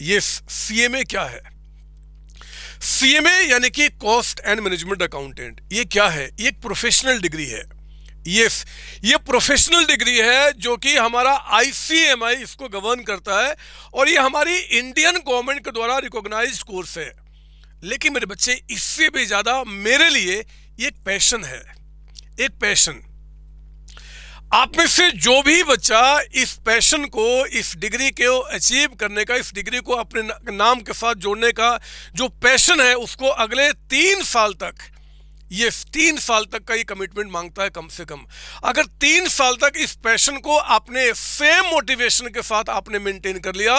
ये सीएमए क्या है? सीएमए यानी कि कॉस्ट एंड मैनेजमेंट अकाउंटेंट। ये क्या है? ये एक प्रोफेशनल डिग्री है। यस, ये प्रोफेशनल डिग्री है जो कि हमारा आईसीएमआई इसको गवर्न करता है और ये हमारी इंडियन गवर्नमेंट के द्वारा रिकॉग्नाइज्ड कोर्स है। लेकिन मेरे बच्चे, इससे भी ज्यादा मेरे लिए ये एक पैशन है, एक पैशन। आप में से जो भी बच्चा इस पैशन को, इस डिग्री को अचीव करने का, इस डिग्री को अपने नाम के साथ जोड़ने का जो पैशन है, उसको अगले 3 साल तक, ये 3 साल तक का ये कमिटमेंट मांगता है कम से कम। अगर 3 साल तक इस पैशन को आपने सेम मोटिवेशन के साथ आपने मेंटेन कर लिया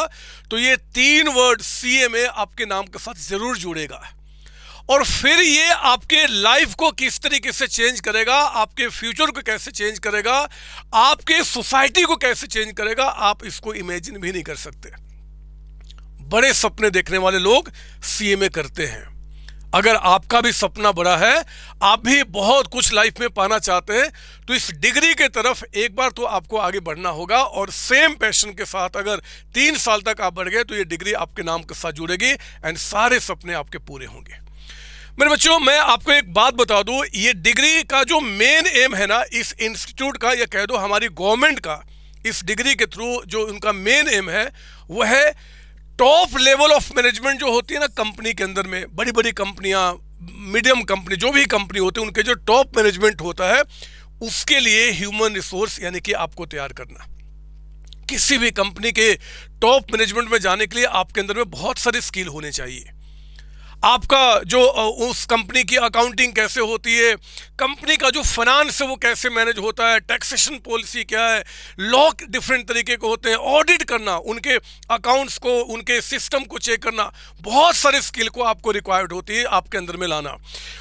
तो ये 3 वर्ड सीएमए आपके नाम के साथ जरूर जुड़ेगा। और फिर ये आपके लाइफ को किस तरीके से चेंज करेगा, आपके फ्यूचर को कैसे चेंज करेगा, आपके सोसाइटी को कैसे चेंज करेगा, आप इसको इमेजिन भी नहीं कर सकते। बड़े सपने देखने वाले लोग सीएमए करते हैं। अगर आपका भी सपना बड़ा है, आप भी बहुत कुछ लाइफ में पाना चाहते हैं, तो इस डिग्री के तरफ एक बार तो आपको आगे बढ़ना होगा। और सेम पैशन के साथ अगर 3 साल तक आप बढ़ गए तो ये डिग्री आपके नाम के साथ जुड़ेगी एंड सारे सपने आपके पूरे होंगे। मेरे बच्चों, मैं आपको एक बात बता दूं, ये डिग्री का जो मेन एम है ना, इस इंस्टीट्यूट का, या कह दो हमारी गवर्नमेंट का, इस डिग्री के थ्रू जो उनका मेन एम है वो है टॉप लेवल ऑफ मैनेजमेंट जो होती है ना कंपनी के अंदर में, बड़ी बड़ी कंपनियां, मीडियम कंपनी, जो भी कंपनी होती है, उनके जो टॉप मैनेजमेंट होता है, उसके लिए ह्यूमन रिसोर्स यानी कि आपको तैयार करना। किसी भी कंपनी के टॉप मैनेजमेंट में जाने के लिए आपके अंदर में बहुत सारे स्किल होने चाहिए। आपका जो उस कंपनी की अकाउंटिंग कैसे होती है, कंपनी का जो फाइनेंस है वो कैसे मैनेज होता है, टैक्सेशन पॉलिसी क्या है, लॉ डिफरेंट तरीके के होते हैं, ऑडिट करना, उनके अकाउंट्स को, उनके सिस्टम को चेक करना, बहुत सारे स्किल को आपको रिक्वायर्ड होती है आपके अंदर में लाना।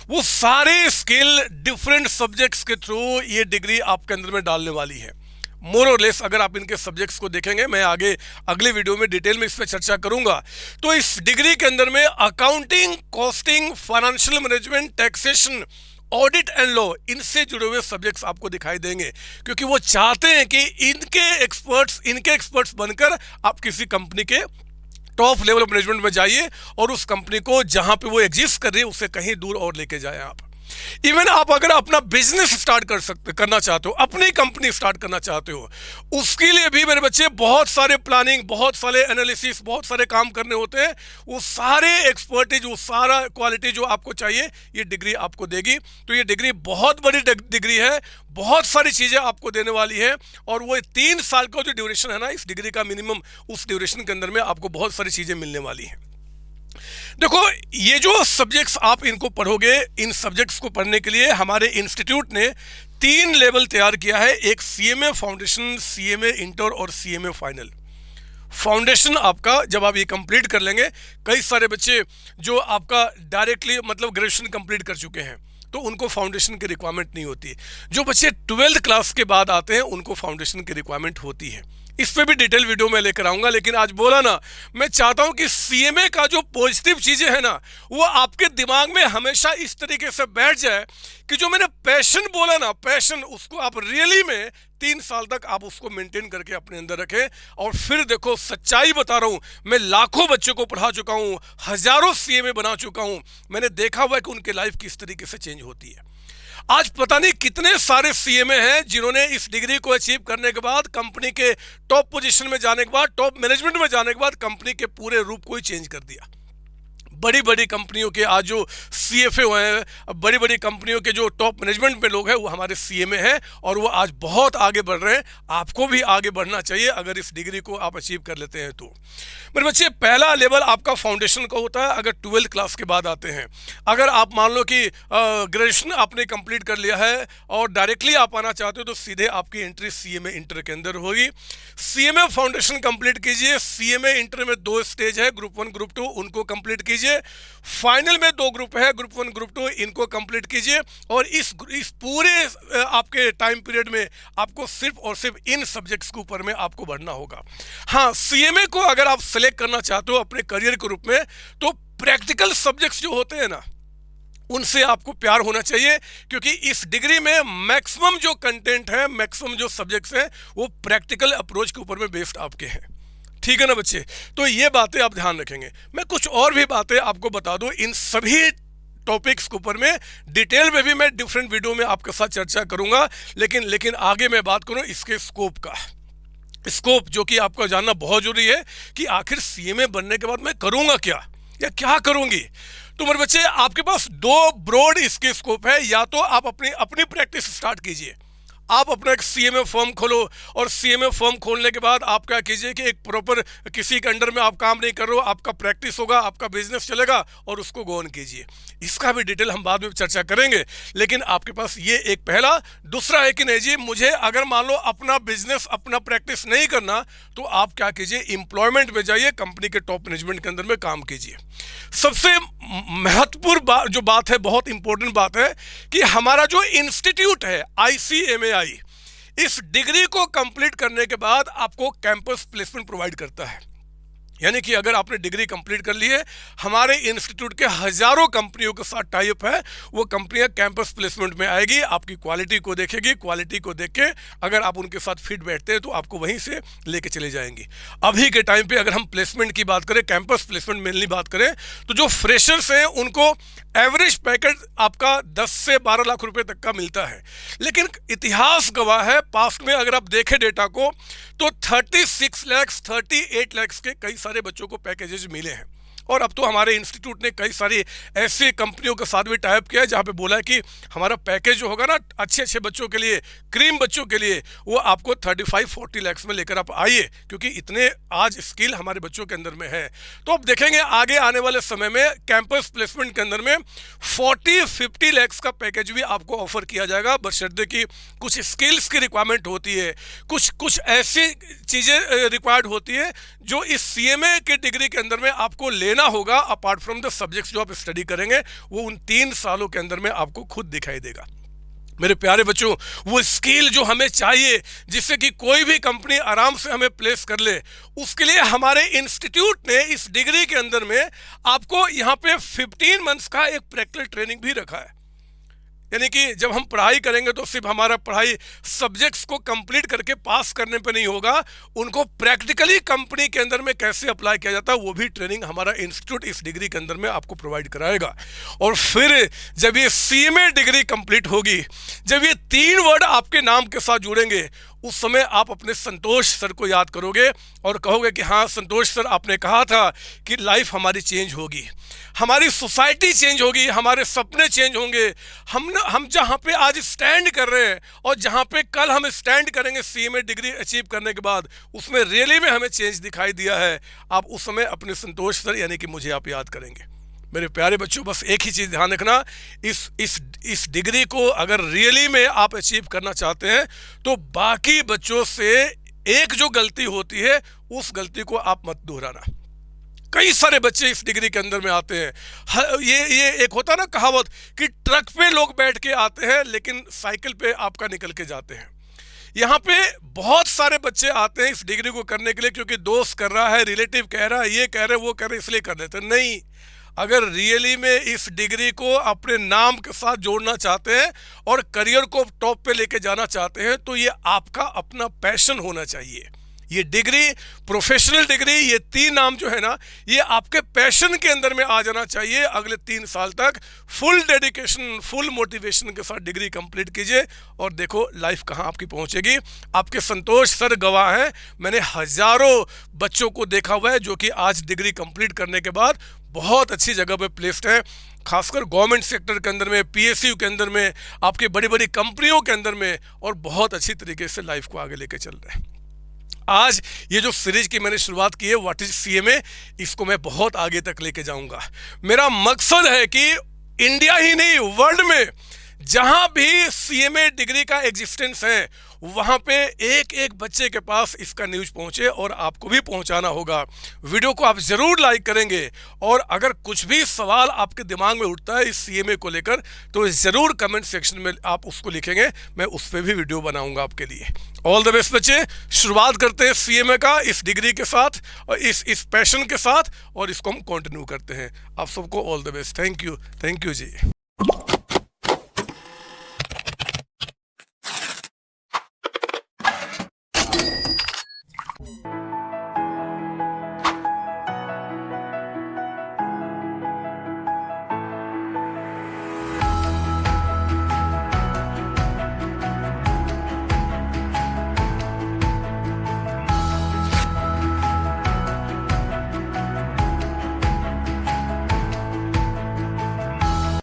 वो सारे स्किल डिफरेंट सब्जेक्ट्स के थ्रू ये डिग्री आपके अंदर में डालने वाली है। मोर और लेस अगर आप इनके सब्जेक्ट्स को देखेंगे, मैं आगे अगले वीडियो में डिटेल में इस पर चर्चा करूंगा, तो इस डिग्री के अंदर में accounting, costing, financial management, taxation, audit and law, इनसे जुड़े हुए सब्जेक्ट्स आपको दिखाई देंगे, क्योंकि वो चाहते हैं कि इनके एक्सपर्ट्स बनकर आप किसी कंपनी के टॉप लेवल मैनेजमेंट में जाइए और उस कंपनी को जहां पे वो एग्जिस्ट कर रही है उससे कहीं दूर और लेके जाएं आप। इवन आप अगर अपना बिजनेस स्टार्ट करना चाहते हो, अपनी कंपनी स्टार्ट करना चाहते हो, उसके लिए भी मेरे बच्चे बहुत सारे प्लानिंग, बहुत सारे एनालिसिस, बहुत सारे काम करने होते हैं। वो सारे एक्सपर्टीज, वो सारा क्वालिटी जो आपको चाहिए, ये डिग्री आपको देगी। तो ये डिग्री बहुत बड़ी डिग्री है, बहुत सारी चीजें आपको देने वाली है। और वो 3 साल का जो ड्यूरेशन है ना इस डिग्री का मिनिमम, उस ड्यूरेशन के अंदर में आपको बहुत सारी चीजें मिलने वाली हैं। देखो, ये जो सब्जेक्ट्स आप इनको पढ़ोगे, इन सब्जेक्ट्स को पढ़ने के लिए हमारे इंस्टीट्यूट ने 3 लेवल तैयार किया है। एक सीएमए फाउंडेशन, सीएमए इंटर और सीएमए फाइनल। फाउंडेशन आपका जब आप ये कंप्लीट कर लेंगे, कई सारे बच्चे जो आपका डायरेक्टली मतलब ग्रेजुएशन कंप्लीट कर चुके हैं तो उनको फाउंडेशन की रिक्वायरमेंट नहीं होती। जो बच्चे 12th क्लास के बाद आते हैं उनको फाउंडेशन की रिक्वायरमेंट होती है। इस पे भी डिटेल वीडियो में लेकर आऊंगा, लेकिन आज बोला ना, मैं चाहता हूं कि सीएमए का जो पॉजिटिव चीजें हैं ना, वो आपके दिमाग में हमेशा इस तरीके से बैठ जाए कि जो मैंने पैशन बोला ना, पैशन, उसको आप रियली में 3 साल तक आप उसको मेंटेन करके अपने अंदर रखें। और फिर देखो, सच्चाई बता रहा हूं, मैं लाखों बच्चों को पढ़ा चुका हूं, हजारों सीएमए बना चुका हूं, मैंने देखा हुआ है कि उनकी लाइफ किस तरीके से चेंज होती है। आज पता नहीं कितने सारे सीएमए हैं जिन्होंने इस डिग्री को अचीव करने के बाद, कंपनी के टॉप पोजीशन में जाने के बाद, टॉप मैनेजमेंट में जाने के बाद, कंपनी के पूरे रूप को ही चेंज कर दिया। बड़ी बड़ी कंपनियों के आज जो सीएफए हैं, बड़ी बड़ी कंपनियों के जो टॉप मैनेजमेंट में लोग हैं, वो हमारे सीएमए हैं और वो आज बहुत आगे बढ़ रहे हैं। आपको भी आगे बढ़ना चाहिए अगर इस डिग्री को आप अचीव कर लेते हैं तो। मेरे बच्चे, पहला लेवल आपका फाउंडेशन का होता है अगर 12th क्लास के बाद आते हैं। अगर आप मान लो कि ग्रेजुएशन आपने कंप्लीट कर लिया है और डायरेक्टली आप आना चाहते हो तो सीधे आपकी एंट्री सीएमए इंटर के अंदर होगी। सीएमए फाउंडेशन कंप्लीट कीजिए। सीएमए इंटर में 2 स्टेज है, ग्रुप 1, ग्रुप 2, उनको कंप्लीट कीजिए। फाइनल में 2 ग्रुप है, ग्रुप 1, ग्रुप 2, इनको कंप्लीट कीजिए। और इस पूरे आपके टाइम पीरियड में आपको सिर्फ और सिर्फ इन सब्जेक्ट्स के ऊपर में आपको बढ़ना होगा। हाँ, सीएमए को अगर आप सेलेक्ट करना चाहते हो अपने करियर के रूप में, तो प्रैक्टिकल सब्जेक्ट्स जो होते हैं ना, उनसे आपको प्यार होना चाहिए, क्योंकि इस डिग्री में मैक्सिमम जो कंटेंट है, मैक्सिमम जो सब्जेक्ट्स हैं, वो प्रैक्टिकल अप्रोच के ऊपर में बेस्ड आपके हैं। ठीक है ना बच्चे? तो ये बातें आप ध्यान रखेंगे। मैं कुछ और भी बातें आपको बता दूं, इन सभी टॉपिक्स के ऊपर में डिटेल में भी मैं डिफरेंट वीडियो में आपके साथ चर्चा करूंगा, लेकिन आगे मैं बात करूं इसके स्कोप का। स्कोप जो कि आपको जानना बहुत जरूरी है कि आखिर सीएमए बनने के बाद मैं करूंगा क्या या क्या करूंगी। तो मेरे बच्चे, आपके पास दो ब्रॉड इसके स्कोप है। या तो आप अपनी प्रैक्टिस स्टार्ट कीजिए, आप अपना एक सीएमए फर्म खोलो, और सीएमए फर्म खोलने के बाद आप क्या कीजिए कि एक प्रॉपर किसी के अंडर में आप काम नहीं कर रहे हो, आपका प्रैक्टिस होगा, आपका बिजनेस चलेगा, और उसको गो ऑन कीजिए। इसका भी डिटेल हम बाद में चर्चा करेंगे, लेकिन आपके पास ये एक पहला। दूसरा है कि नहीं जी, मुझे अगर मान लो अपना बिजनेस, अपना प्रैक्टिस नहीं करना, तो आप क्या कीजिए, एम्प्लॉयमेंट में जाइए, कंपनी के टॉप मैनेजमेंट के अंदर में काम कीजिए। सबसे महत्वपूर्ण जो बात है, बहुत इंपॉर्टेंट बात है कि हमारा जो इंस्टीट्यूट है ICMAI, इस डिग्री को कंप्लीट करने के बाद आपको कैंपस प्लेसमेंट प्रोवाइड करता है। यानी कि अगर आपने डिग्री कंप्लीट कर ली है, हमारे इंस्टीट्यूट के हजारों कंपनियों के साथ टाई अप है, वो कंपनियां कैंपस प्लेसमेंट में आएगी, आपकी क्वालिटी को देखेगी, क्वालिटी को देख के अगर आप उनके साथ फिट बैठते हैं तो आपको वहीं से लेके चले जाएंगी। अभी के टाइम पे अगर हम प्लेसमेंट की बात करें, कैंपस प्लेसमेंट मेनली बात करें, तो जो फ्रेशर्स हैं उनको एवरेज पैकेज आपका 10 से 12 लाख रुपए तक का मिलता है। लेकिन इतिहास गवाह है, पास्ट में अगर आप देखें डेटा को, तो 36 लाख 38 लाख के कई सारे बच्चों को पैकेजेस मिले हैं। और अब तो हमारे इंस्टीट्यूट ने कई सारी ऐसी कंपनियों के साथ भी टाई अप किया है जहाँ पे बोला है कि हमारा पैकेज जो होगा ना, अच्छे बच्चों के लिए, क्रीम बच्चों के लिए, वो आपको 35-40 लाख में लेकर आप आइए, क्योंकि इतने आज स्किल हमारे बच्चों के अंदर में है। तो अब देखेंगे आगे आने वाले समय में कैंपस प्लेसमेंट के अंदर में 40-50 लाख का पैकेज भी आपको ऑफर किया जाएगा, बशर्ते कि कुछ स्किल्स की रिक्वायरमेंट होती है, कुछ ऐसी चीज़ें रिक्वायर्ड होती है जो इस सीएमए के डिग्री के अंदर में आपको लेना होगा। अपार्ट फ्रॉम द सब्जेक्ट्स जो आप स्टडी करेंगे, वो उन 3 सालों के अंदर में आपको खुद दिखाई देगा। मेरे प्यारे बच्चों, वो स्किल जो हमें चाहिए जिससे कि कोई भी कंपनी आराम से हमें प्लेस कर ले, उसके लिए हमारे इंस्टीट्यूट ने इस डिग्री के अंदर में आपको यहाँ पे 15 मंथ्स का एक प्रैक्टिकल ट्रेनिंग भी रखा है। यानी कि जब हम पढ़ाई करेंगे तो सिर्फ हमारा पढ़ाई सब्जेक्ट्स को कंप्लीट करके पास करने पे नहीं होगा, उनको प्रैक्टिकली कंपनी के अंदर में कैसे अप्लाई किया जाता है वो भी ट्रेनिंग हमारा इंस्टीट्यूट इस डिग्री के अंदर में आपको प्रोवाइड कराएगा। और फिर जब ये सीएमए डिग्री कंप्लीट होगी, जब ये 3 वर्ड आपके नाम के साथ जुड़ेंगे, उस समय आप अपने संतोष सर को याद करोगे और कहोगे कि हाँ संतोष सर, आपने कहा था कि लाइफ हमारी चेंज होगी, हमारी सोसाइटी चेंज होगी, हमारे सपने चेंज होंगे। हम जहाँ पे आज स्टैंड कर रहे हैं और जहाँ पे कल हम स्टैंड करेंगे सीएमए डिग्री अचीव करने के बाद, उसमें रियली में हमें चेंज दिखाई दिया है। आप उस समय अपने संतोष सर यानी कि मुझे आप याद करेंगे। मेरे प्यारे बच्चों, बस एक ही चीज़ ध्यान रखना, इस डिग्री को अगर रियली में आप अचीव करना चाहते हैं तो बाकी बच्चों से एक जो गलती होती है उस गलती को आप मत दोहराना। कई सारे बच्चे इस डिग्री के अंदर में आते हैं, ये एक होता ना कहावत कि ट्रक पे लोग बैठ के आते हैं लेकिन साइकिल पे आपका निकल के जाते हैं। यहाँ पे बहुत सारे बच्चे आते हैं इस डिग्री को करने के लिए क्योंकि दोस्त कर रहा है, रिलेटिव कह रहा है, ये कह रहे वो कह रहे, इसलिए कर देते नहीं। अगर रियली में इस डिग्री को अपने नाम के साथ जोड़ना चाहते हैं और करियर को टॉप पे लेके जाना चाहते हैं तो ये आपका अपना पैशन होना चाहिए। ये डिग्री, प्रोफेशनल डिग्री, ये 3 नाम जो है ना, ये आपके पैशन के अंदर में आ जाना चाहिए। अगले 3 साल तक फुल डेडिकेशन, फुल मोटिवेशन के साथ डिग्री कंप्लीट कीजिए और देखो लाइफ कहाँ आपकी पहुँचेगी। आपके संतोष सर गवाह हैं, मैंने हजारों बच्चों को देखा हुआ है जो कि आज डिग्री कंप्लीट करने के बाद बहुत अच्छी जगह पे प्लेस्ड है, खासकर गवर्नमेंट सेक्टर के अंदर में, पीएसयू के अंदर में, आपकी बड़ी बड़ी कंपनियों के अंदर में, और बहुत अच्छी तरीके से लाइफ को आगे लेके चल रहे हैं। आज ये जो सीरीज की मैंने शुरुआत की है व्हाट इज सीएमए, इसको मैं बहुत आगे तक लेके जाऊंगा। मेरा मकसद है कि इंडिया ही नहीं, वर्ल्ड में जहां भी सीएमए डिग्री का एग्जिस्टेंस है वहां पे एक एक बच्चे के पास इसका न्यूज़ पहुंचे और आपको भी पहुंचाना होगा। वीडियो को आप ज़रूर लाइक करेंगे और अगर कुछ भी सवाल आपके दिमाग में उठता है इस सीएमए को लेकर तो ज़रूर कमेंट सेक्शन में आप उसको लिखेंगे, मैं उस पर भी वीडियो बनाऊंगा आपके लिए। ऑल द बेस्ट बच्चे, शुरुआत करते हैं सीएमए का इस डिग्री के साथ और इस पैशन के साथ और इसको हम कंटिन्यू करते हैं। आप सबको all the best. Thank you ji.